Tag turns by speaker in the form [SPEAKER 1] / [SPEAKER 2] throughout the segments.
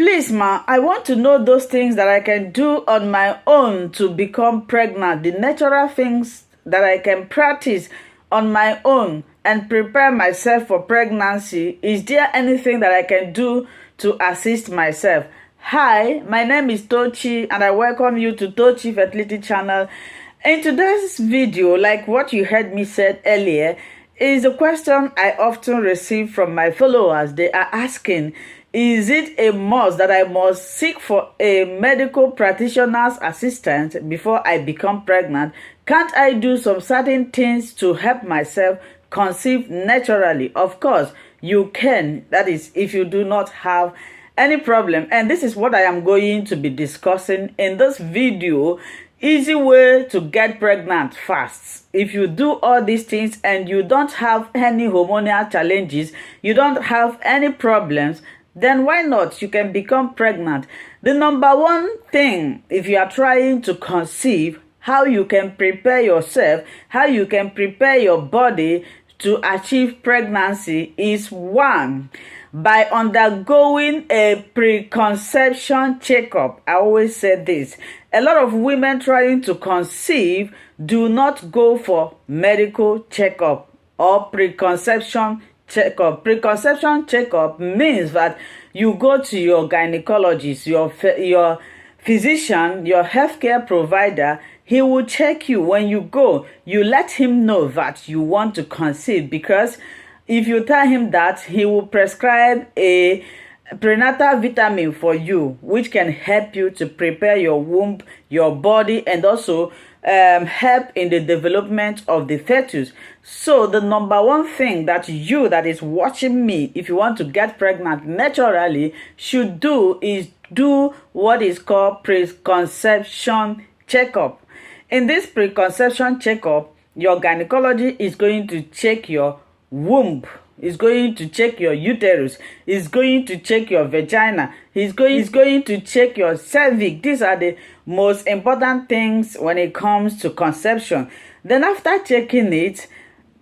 [SPEAKER 1] Please, ma, I want to know those things that I can do on my own to become pregnant, the natural things that I can practice on my own and prepare myself for pregnancy. Is there anything that I can do to assist myself? Hi, my name is Tochi and I welcome you to Tochi Fertility Channel. In today's video, like what you heard me said earlier, is a question I often receive from my followers. They are asking, is it a must that I must seek for a medical practitioner's assistance before I become pregnant? Can't I do some certain things to help myself conceive naturally? Of course, you can. That is, if you do not have any problem. And this is what I am going to be discussing in this video. Easy way to get pregnant fast. If you do all these things and you don't have any hormonal challenges, you don't have any problems, then why not? You can become pregnant. The number one thing, if you are trying to conceive, how you can prepare yourself, how you can prepare your body to achieve pregnancy is one, by undergoing a preconception checkup. I always say this. A lot of women trying to conceive do not go for medical checkup or preconception checkup. Preconception checkup means that you go to your gynecologist, your physician, your healthcare provider. He will check you. When you go, you let him know that you want to conceive, because if you tell him that, he will prescribe a prenatal vitamin for you, which can help you to prepare your womb, your body, and also help in the development of the fetus. So the number one thing that you that is watching me, if you want to get pregnant naturally, should do is do what is called preconception checkup. In this preconception checkup, your gynecologist is going to check your womb, is going to check your uterus, is going to check your vagina, he's going to check your cervix. These are the most important things when it comes to conception. Then after checking it,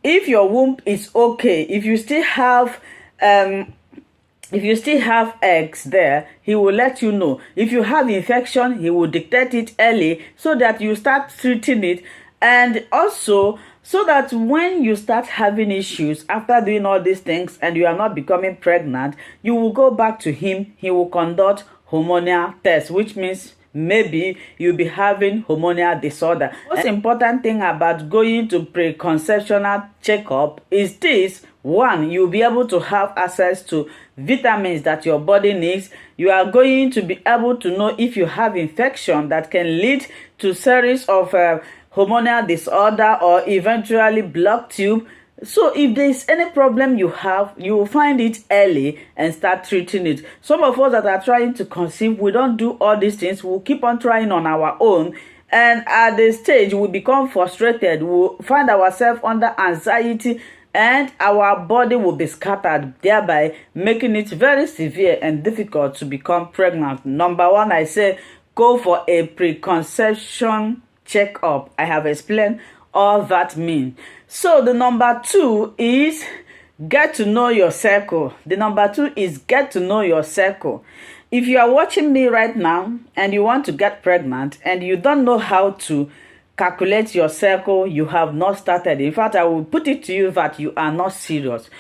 [SPEAKER 1] if your womb is okay, if you still have eggs there, he will let you know. If you have infection, he will detect it early so that you start treating it, and also so that when you start having issues after doing all these things and you are not becoming pregnant, you will go back to him. He will conduct hormonal tests, which means maybe you'll be having hormonal disorder. Most important thing about going to preconceptional checkup is this. One, you'll be able to have access to vitamins that your body needs. You are going to be able to know if you have infection that can lead to series of hormonal disorder or eventually blocked tube. So if there is any problem you have, you will find it early and start treating it. Some of us that are trying to conceive, we don't do all these things. We'll keep on trying on our own, and at the stage we become frustrated. We'll find ourselves under anxiety and our body will be scattered, thereby making it very severe and difficult to become pregnant. Number one, I say go for a preconception checkup. I have explained all that means. So the number two is get to know your cycle. The number two is get to know your cycle. If you are watching me right now and you want to get pregnant and you don't know how to calculate your cycle, you have not started. In fact, I will put it to you that you are not serious.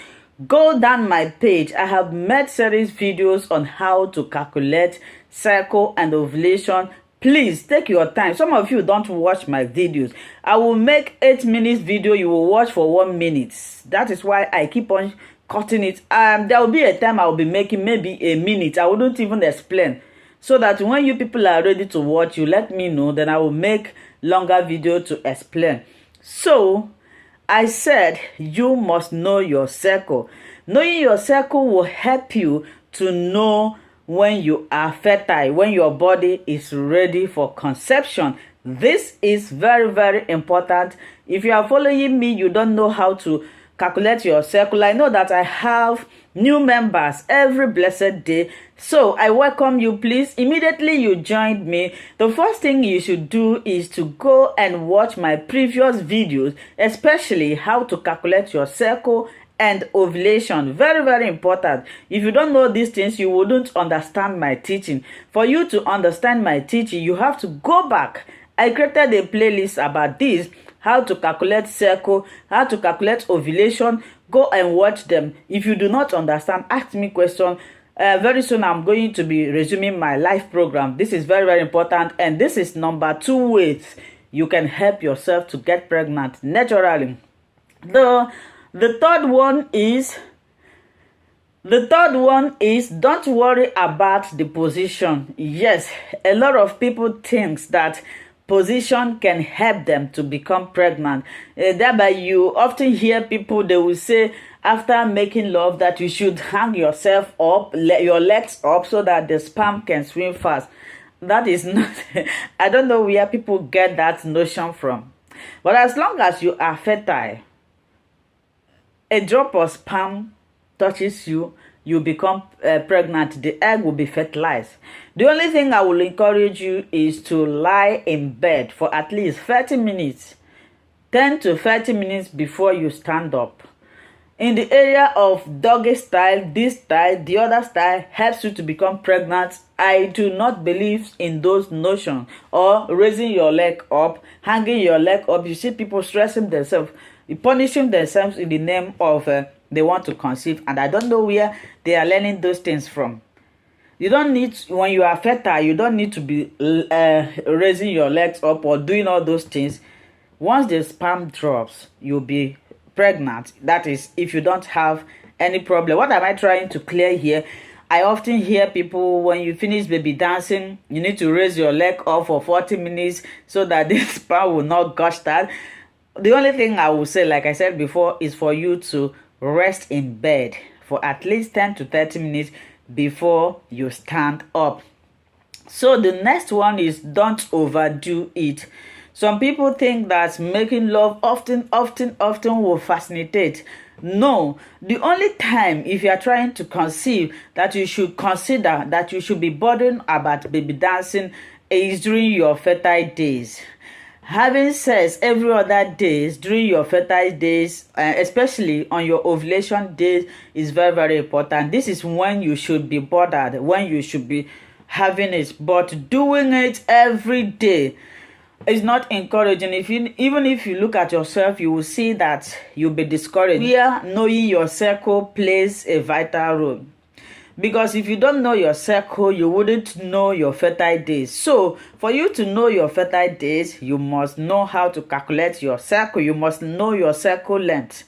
[SPEAKER 1] Go down my page. I have made series videos on how to calculate cycle and ovulation. Please take your time. Some of you don't watch my videos. I will make 8 minutes video. You will watch for 1 minute. That is why I keep on cutting it. There will be a time I will be making maybe a minute. I wouldn't even explain. So that when you people are ready to watch, you let me know. Then I will make longer video to explain. So I said you must know your cycle. Knowing your cycle will help you to know when you are fertile, when your body is ready for conception. This is very, very important. If you are following me, you don't know how to calculate your cycle. I know that I have new members every blessed day. So I welcome you. Please, immediately you joined me, the first thing you should do is to go and watch my previous videos, especially how to calculate your cycle and ovulation. Very, very important. If you don't know these things, you wouldn't understand my teaching. For you to understand my teaching, you have to go back. I created a playlist about this, how to calculate cycle, how to calculate ovulation. Go and watch them. If you do not understand, ask me question. Very soon I'm going to be resuming my live program. This is very, very important, and this is number 2 ways you can help yourself to get pregnant naturally. The third one is don't worry about the position. Yes, a lot of people think that position can help them to become pregnant. Thereby, you often hear people, they will say after making love that you should hang yourself up, your legs up, so that the sperm can swim fast. That is not, I don't know where people get that notion from. But as long as you are fertile, a drop of sperm touches you, you become pregnant, the egg will be fertilized. The only thing I will encourage you is to lie in bed for at least 30 minutes, 10 to 30 minutes before you stand up. In the area of doggy style, this style, the other style helps you to become pregnant. I do not believe in those notions, or raising your leg up, hanging your leg up. You see people stressing themselves, punishing themselves in the name of they want to conceive, and I don't know where they are learning those things from. You don't need, when you are fertile, you don't need to be raising your legs up or doing all those things. Once the sperm drops, you'll be pregnant. That is, if you don't have any problem. What am I trying to clear here? I often hear people, when you finish baby dancing, you need to raise your leg up for 40 minutes so that the sperm will not gush that. The only thing I will say, like I said before, is for you to rest in bed for at least 10 to 30 minutes before you stand up. So the next one is don't overdo it. Some people think that making love often will facilitate. No, the only time, if you are trying to conceive, that you should consider that you should be bothered about baby dancing is during your fertile days. Having sex every other days during your fertile days, especially on your ovulation days, is very, very important. This is when you should be bothered, when you should be having it. But doing it every day is not encouraging. Even if you look at yourself, you will see that you'll be discouraged. Here, knowing your cycle plays a vital role. Because if you don't know your cycle, you wouldn't know your fertile days. So, for you to know your fertile days, you must know how to calculate your cycle. You must know your cycle length.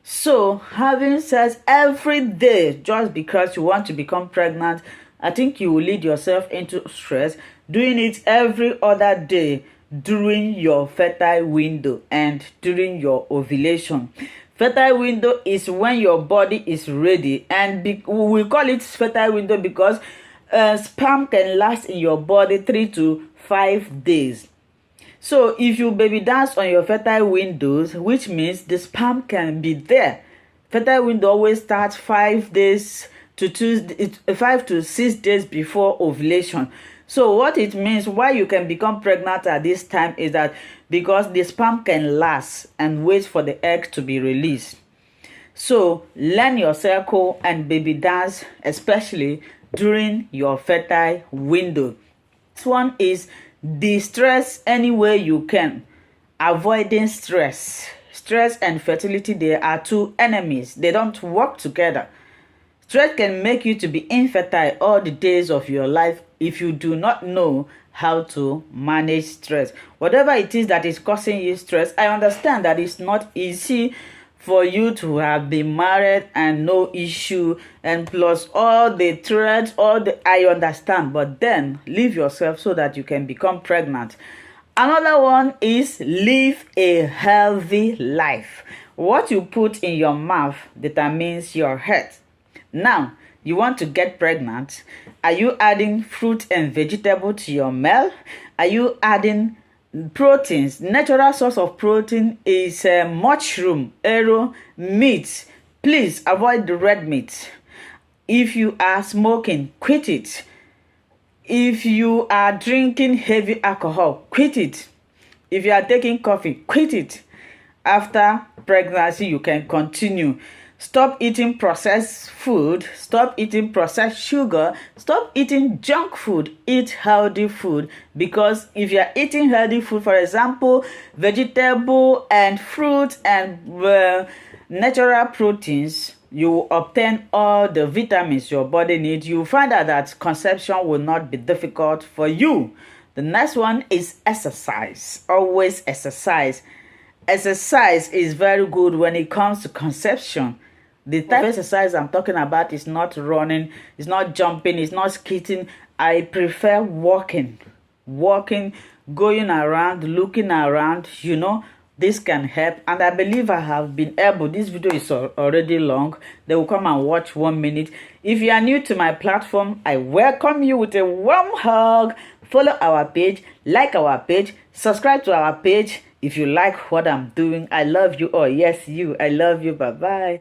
[SPEAKER 1] So, having sex every day just because you want to become pregnant, I think you will lead yourself into stress. Doing it every other day during your fertile window and during your ovulation. Fertile window is when your body is ready, and we call it fertile window because sperm can last in your body 3 to 5 days. So if you baby dance on your fertile windows, which means the sperm can be there. Fertile window always starts 5 to 6 days before ovulation. So what it means, why you can become pregnant at this time, is that because the sperm can last and wait for the egg to be released. So learn your cycle and baby dance, especially during your fertile window. This one is de-stress any way you can. Avoiding stress. Stress and fertility, they are two enemies. They don't work together. Stress can make you to be infertile all the days of your life if you do not know how to manage stress. Whatever it is that is causing you stress, I understand that it's not easy for you to have been married and no issue, and plus all the threats, I understand, but then leave yourself so that you can become pregnant. Another one is live a healthy life. What you put in your mouth determines your health. Now, you want to get pregnant. Are you adding fruit and vegetable to your meal? Are you adding proteins? Natural source of protein is mushroom, arrow, meat. Please avoid the red meat. If you are smoking, quit it. If you are drinking heavy alcohol, quit it. If you are taking coffee, quit it. After pregnancy, you can continue. Stop eating processed food. Stop eating processed sugar. Stop eating junk food. Eat healthy food. Because if you are eating healthy food, for example, vegetable and fruit and natural proteins, you will obtain all the vitamins your body needs. You will find out that conception will not be difficult for you. The next one is exercise. Always exercise. Exercise is very good when it comes to conception. The type of exercise I'm talking about is not running, it's not jumping, it's not skating. I prefer walking. Walking, going around, looking around, this can help. And I believe I have been able, this video is already long. They will come and watch 1 minute. If you are new to my platform, I welcome you with a warm hug. Follow our page, like our page, subscribe to our page if you like what I'm doing. I love you all. Yes, you. I love you. Bye-bye.